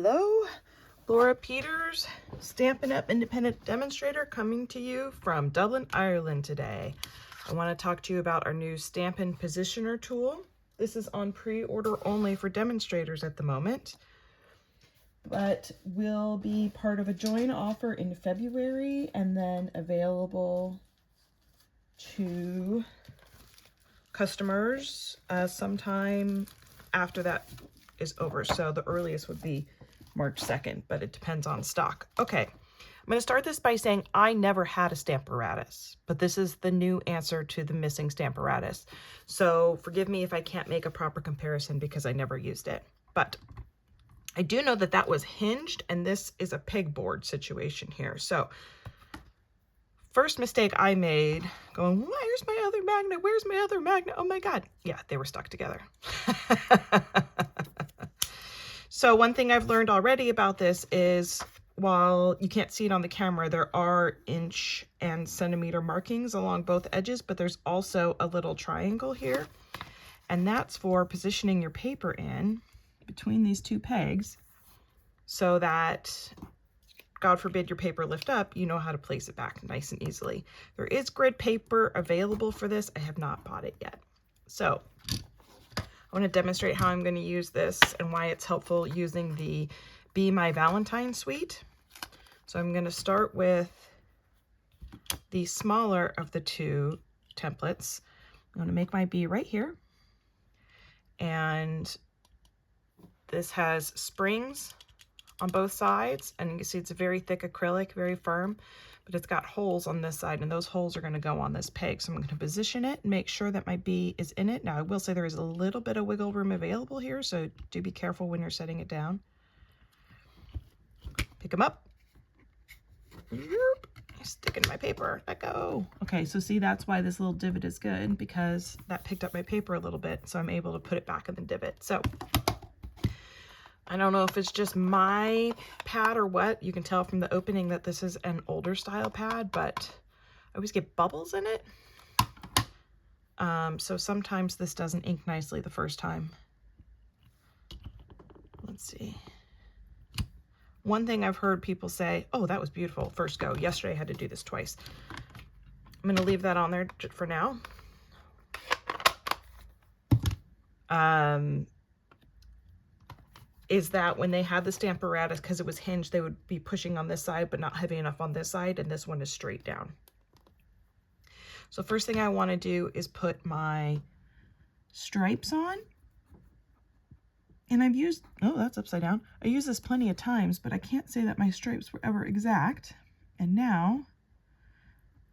Hello, Laura Peters, Stampin' Up! Independent Demonstrator, coming to you from Dublin, Ireland today. I want to talk to you about our new Stampin' Positioner tool. This is on pre-order only for demonstrators at the moment, but will be part of a joint offer in February and then available to customers sometime after that is over. So the earliest would be March 2nd, but it depends on stock. Okay, I'm going to start this by saying I never had a Stamparatus, but this is the new answer to the missing Stamparatus. So forgive me if I can't make a proper comparison because I never used it. But I do know that that was hinged, and this is a pegboard situation here. So first mistake I made, going, where's my other magnet? Where's my other magnet? Oh my God. Yeah, they were stuck together. So one thing I've learned already about this is, while you can't see it on the camera, there are inch and centimeter markings along both edges, but there's also a little triangle here. And that's for positioning your paper in between these two pegs so that, God forbid, your paper lift up, you know how to place it back nice and easily. There is grid paper available for this. I have not bought it yet. So I want to demonstrate how I'm going to use this and why it's helpful using the Be My Valentine suite. So I'm going to start with the smaller of the two templates. I'm going to make my bee right here. And this has springs on both sides, and you can see it's a very thick acrylic, very firm, but it's got holes on this side, and those holes are going to go on this peg. So I'm going to position it and make sure that my bee is in it. Now I will say there is a little bit of wiggle room available here, so do be careful when you're setting it down. Pick them up. Stick in my paper. Let go. Okay, so see, that's why this little divot is good, because that picked up my paper a little bit, so I'm able to put it back in the divot. So I don't know if it's just my pad or what. You can tell from the opening that this is an older style pad, but I always get bubbles in it. So sometimes this doesn't ink nicely the first time. Let's see. One thing I've heard people say, oh, that was beautiful, first go. Yesterday I had to do this twice. I'm going to leave that on there for now. Is that when they had the Stamparatus, because it was hinged, they would be pushing on this side, but not heavy enough on this side, and this one is straight down. So first thing I want to do is put my stripes on. And I've used, oh, that's upside down. I used this plenty of times, but I can't say that my stripes were ever exact. And now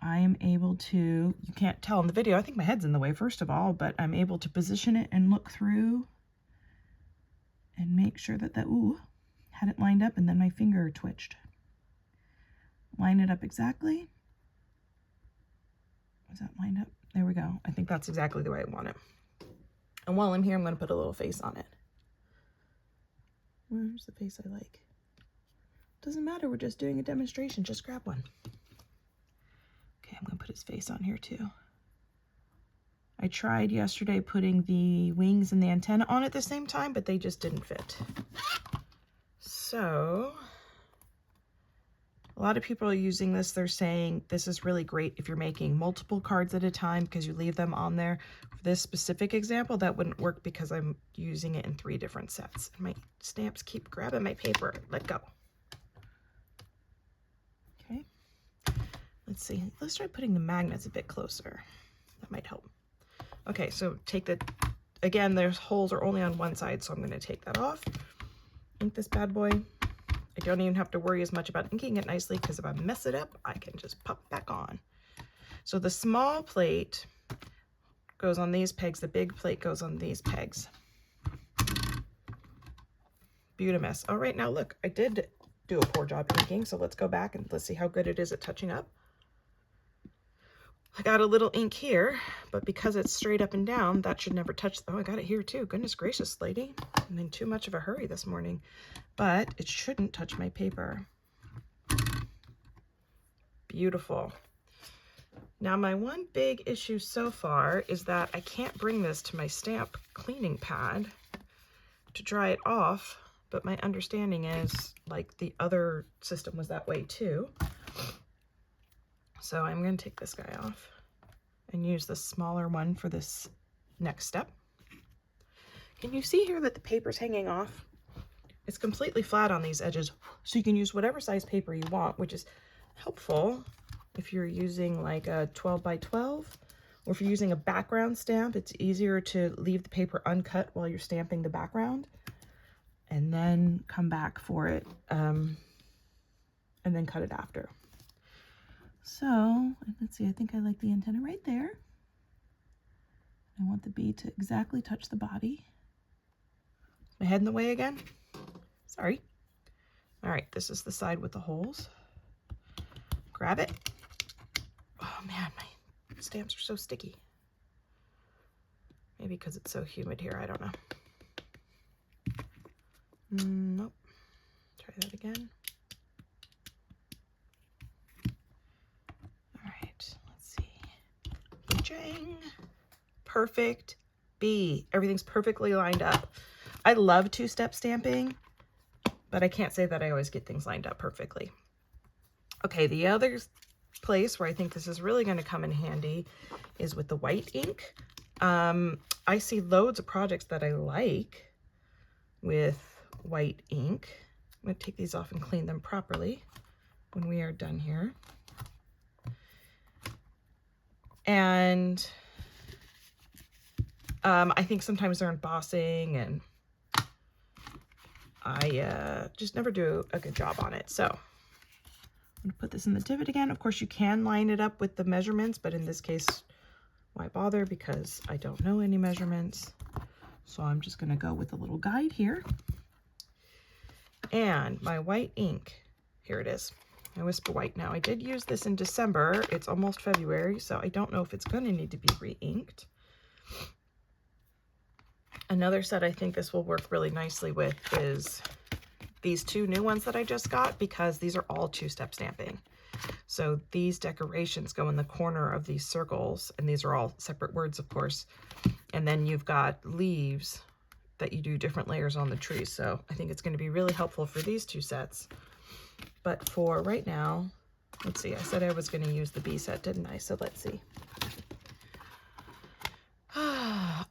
I am able to, you can't tell in the video, I think my head's in the way first of all, but I'm able to position it and look through and make sure that ooh, had it lined up, and then my finger twitched. Line it up exactly. Was that lined up? There we go. I think that's exactly the way I want it. And while I'm here, I'm going to put a little face on it. Where's the face I like? Doesn't matter, we're just doing a demonstration. Just grab one. Okay, I'm going to put his face on here too. I tried yesterday putting the wings and the antenna on at the same time, but they just didn't fit. So a lot of people are using this. They're saying this is really great if you're making multiple cards at a time because you leave them on there. For this specific example, that wouldn't work because I'm using it in 3 different sets. And my stamps keep grabbing my paper. Let go. Okay. Let's see. Let's try putting the magnets a bit closer. That might help. Okay, so take the, again, there's holes are only on one side, so I'm going to take that off. Ink this bad boy. I don't even have to worry as much about inking it nicely, because if I mess it up, I can just pop back on. So the small plate goes on these pegs, the big plate goes on these pegs. Beautimous. All right, now look, I did do a poor job inking, so let's go back and let's see how good it is at touching up. I got a little ink here, but because it's straight up and down, that should never touch. Oh, I got it here too. Goodness gracious, lady. I'm in too much of a hurry this morning, but it shouldn't touch my paper. Beautiful. Now, my one big issue so far is that I can't bring this to my stamp cleaning pad to dry it off but my understanding is like the other system was that way too. So I'm going to take this guy off and use the smaller one for this next step. Can you see here that the paper's hanging off? It's completely flat on these edges, so you can use whatever size paper you want, which is helpful if you're using like a 12 by 12, or if you're using a background stamp. It's easier to leave the paper uncut while you're stamping the background and then come back for it and then cut it after. So let's see, I think I like the antenna right there. I want the bee to exactly touch the body. My head in the way again? Sorry. All right, this is the side with the holes. Grab it. Oh man, my stamps are so sticky. Maybe because it's so humid here, I don't know. Nope. Try that again. All right, let's see. Chang. Perfect bee. Everything's perfectly lined up. I love two-step stamping, but I can't say that I always get things lined up perfectly. Okay, the other place where I think this is really going to come in handy is with the white ink. I see loads of projects that I like with white ink. I'm going to take these off and clean them properly when we are done here. And I think sometimes they're embossing, and I just never do a good job on it. So I'm going to put this in the divot again. Of course, you can line it up with the measurements, but in this case, why bother? Because I don't know any measurements. So I'm just going to go with a little guide here. And my white ink, here it is. My Whisper White. Now, I did use this in December. It's almost February, so I don't know if it's going to need to be re-inked. Another set I think this will work really nicely with is these two new ones that I just got, because these are all two-step stamping. So these decorations go in the corner of these circles, and these are all separate words, of course. And then you've got leaves that you do different layers on the tree. So I think it's going to be really helpful for these two sets. But for right now, let's see, I said I was going to use the bee set, didn't I? So let's see.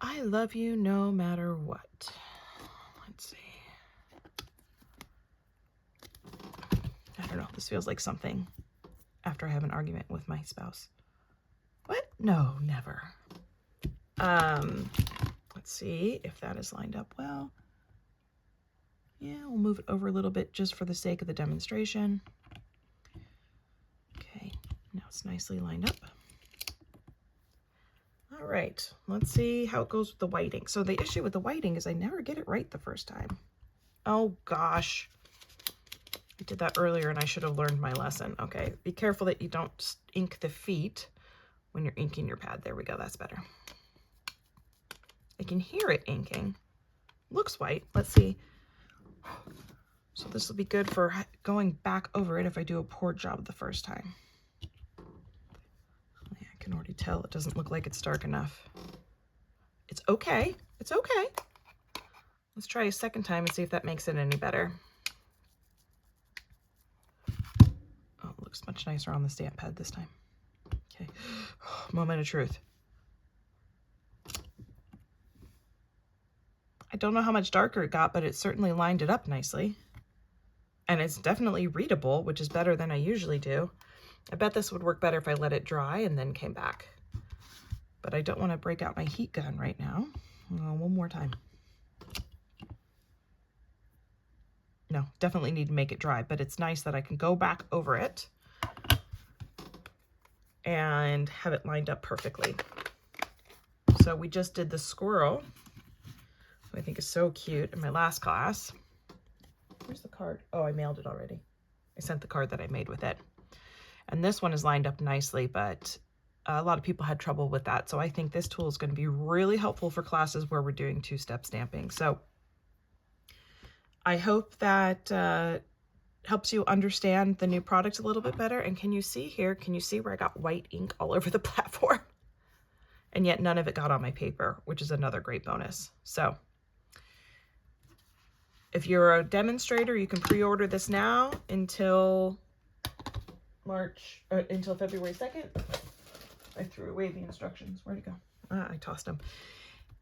I love you no matter what. Let's see. I don't know. This feels like something after I have an argument with my spouse. What? No, never. Let's see if that is lined up well. Yeah, we'll move it over a little bit just for the sake of the demonstration. Okay, now it's nicely lined up. All right, let's see how it goes with the whiting. So the issue with the whiting is I never get it right the first time. Oh gosh, I did that earlier and I should have learned my lesson. Okay, be careful that you don't ink the feet when you're inking your pad. There we go, that's better. I can hear it inking. Looks white. Let's see. So this will be good for going back over it if I do a poor job the first time. I can already tell it doesn't look like it's dark enough. It's okay. It's okay. Let's try a second time and see if that makes it any better. Oh, it looks much nicer on the stamp pad this time. Okay. Moment of truth. I don't know how much darker it got, but it certainly lined it up nicely. And it's definitely readable, which is better than I usually do. I bet this would work better if I let it dry and then came back. But I don't want to break out my heat gun right now. One more time. No, definitely need to make it dry, but it's nice that I can go back over it and have it lined up perfectly. So we just did the squirrel, who I think is so cute, in my last class. Where's the card? Oh, I mailed it already. I sent the card that I made with it. And this one is lined up nicely, but a lot of people had trouble with that. So I think this tool is going to be really helpful for classes where we're doing two-step stamping. So I hope that helps you understand the new product a little bit better. And can you see here, can you see where I got white ink all over the platform? And yet none of it got on my paper, which is another great bonus. So If you're a demonstrator, you can pre-order this now until until February 2nd. I threw away the instructions. Where'd it go? I tossed them.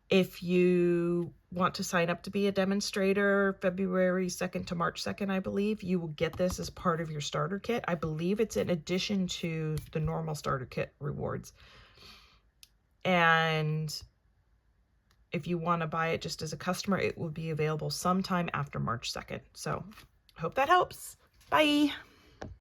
If you want to sign up to be a demonstrator February 2nd to March 2nd, I believe, you will get this as part of your starter kit. I believe it's in addition to the normal starter kit rewards. And if you want to buy it just as a customer, it will be available sometime after March 2nd. So I hope that helps. Bye.